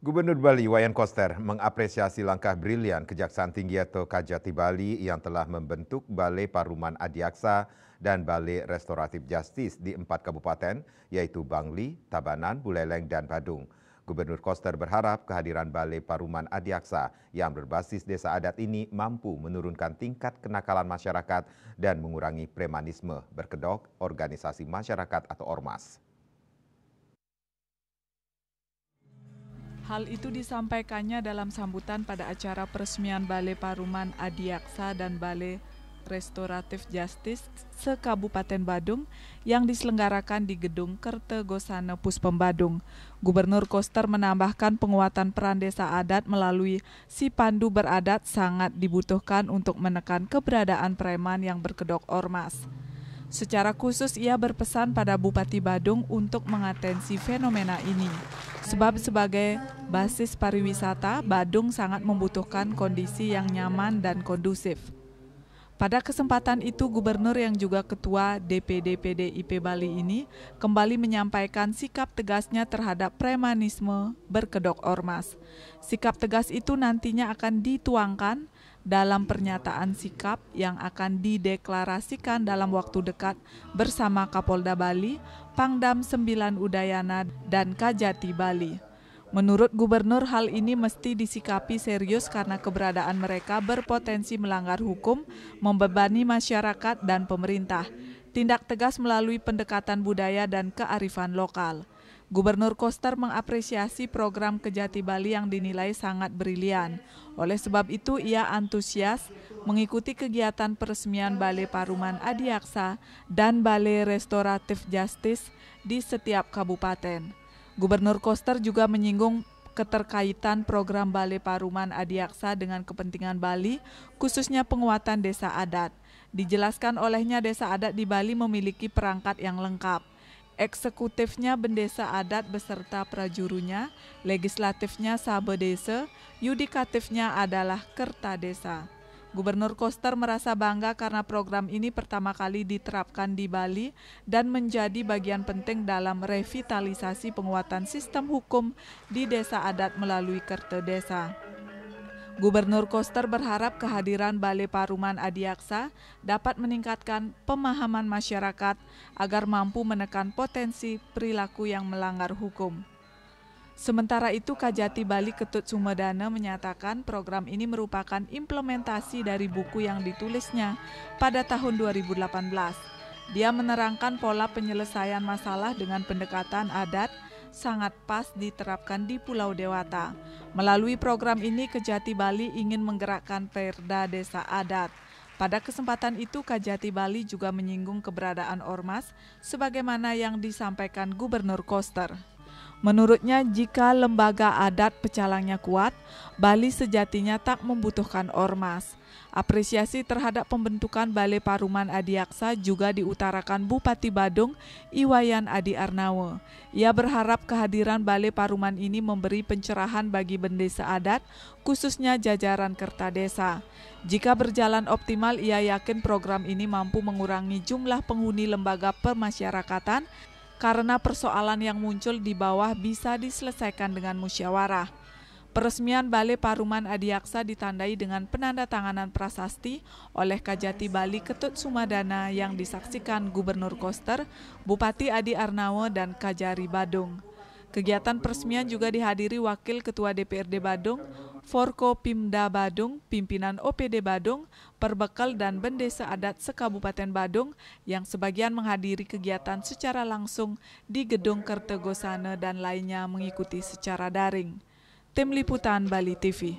Gubernur Bali Wayan Koster mengapresiasi langkah brilian Kejaksaan Tinggi atau Kajati Bali yang telah membentuk Balai Paruman Adiaksa dan Balai Restoratif Justice di 4 kabupaten, yaitu Bangli, Tabanan, Buleleng, dan Badung. Gubernur Koster berharap kehadiran Balai Paruman Adiaksa yang berbasis desa adat ini mampu menurunkan tingkat kenakalan masyarakat dan mengurangi premanisme berkedok organisasi masyarakat atau ormas. Hal itu disampaikannya dalam sambutan pada acara peresmian Balai Paruman Adiaksa dan Balai Restoratif Justice se-Kabupaten Badung yang diselenggarakan di Gedung Kertegosana Puspem Badung. Gubernur Koster menambahkan penguatan peran desa adat melalui si pandu beradat sangat dibutuhkan untuk menekan keberadaan preman yang berkedok ormas. Secara khusus ia berpesan pada Bupati Badung untuk mengatensi fenomena ini. Sebab sebagai basis pariwisata, Badung sangat membutuhkan kondisi yang nyaman dan kondusif. Pada kesempatan itu, Gubernur yang juga Ketua DPD PDIP Bali ini kembali menyampaikan sikap tegasnya terhadap premanisme berkedok ormas. Sikap tegas itu nantinya akan dituangkan dalam pernyataan sikap yang akan dideklarasikan dalam waktu dekat bersama Kapolda Bali, Pangdam 9 Udayana, dan Kajati Bali. Menurut Gubernur, hal ini mesti disikapi serius karena keberadaan mereka berpotensi melanggar hukum, membebani masyarakat dan pemerintah. Tindak tegas melalui pendekatan budaya dan kearifan lokal. Gubernur Koster mengapresiasi program Kejati Bali yang dinilai sangat brilian. Oleh sebab itu, ia antusias mengikuti kegiatan peresmian Balai Paruman Adiaksa dan Balai Restoratif Justice di setiap kabupaten. Gubernur Koster juga menyinggung keterkaitan program Balai Paruman Adiaksa dengan kepentingan Bali, khususnya penguatan desa adat. Dijelaskan olehnya desa adat di Bali memiliki perangkat yang lengkap. Eksekutifnya bendesa adat beserta prajurunya, legislatifnya sabe desa, yudikatifnya adalah kerta desa. Gubernur Koster merasa bangga karena program ini pertama kali diterapkan di Bali dan menjadi bagian penting dalam revitalisasi penguatan sistem hukum di desa adat melalui kerta desa. Gubernur Koster berharap kehadiran Balai Paruman Adiaksa dapat meningkatkan pemahaman masyarakat agar mampu menekan potensi perilaku yang melanggar hukum. Sementara itu, Kajati Bali Ketut Sumedana menyatakan program ini merupakan implementasi dari buku yang ditulisnya pada tahun 2018. Dia menerangkan pola penyelesaian masalah dengan pendekatan adat sangat pas diterapkan di Pulau Dewata. Melalui program ini, Kejati Bali ingin menggerakkan perda desa adat. Pada kesempatan itu, Kajati Bali juga menyinggung keberadaan ormas sebagaimana yang disampaikan Gubernur Koster. Menurutnya, jika lembaga adat pecalangnya kuat, Bali sejatinya tak membutuhkan ormas. Apresiasi terhadap pembentukan Balai Paruman Adiaksa juga diutarakan Bupati Badung, Iwayan Adi Arnawa. Ia berharap kehadiran Balai Paruman ini memberi pencerahan bagi bendesa adat, khususnya jajaran kerta desa. Jika berjalan optimal, ia yakin program ini mampu mengurangi jumlah penghuni lembaga pemasyarakatan karena persoalan yang muncul di bawah bisa diselesaikan dengan musyawarah. Peresmian Balai Paruman Adiaksa ditandai dengan penandatanganan prasasti oleh Kajati Bali Ketut Sumedana yang disaksikan Gubernur Koster, Bupati Adi Arnawa, dan Kajari Badung. Kegiatan peresmian juga dihadiri Wakil Ketua DPRD Badung, Forko Pimda Badung, pimpinan OPD Badung, Perbekal dan Bendesa Adat se-Kabupaten Badung yang sebagian menghadiri kegiatan secara langsung di Gedung Kertegosana dan lainnya mengikuti secara daring. Tim Liputan Bali TV.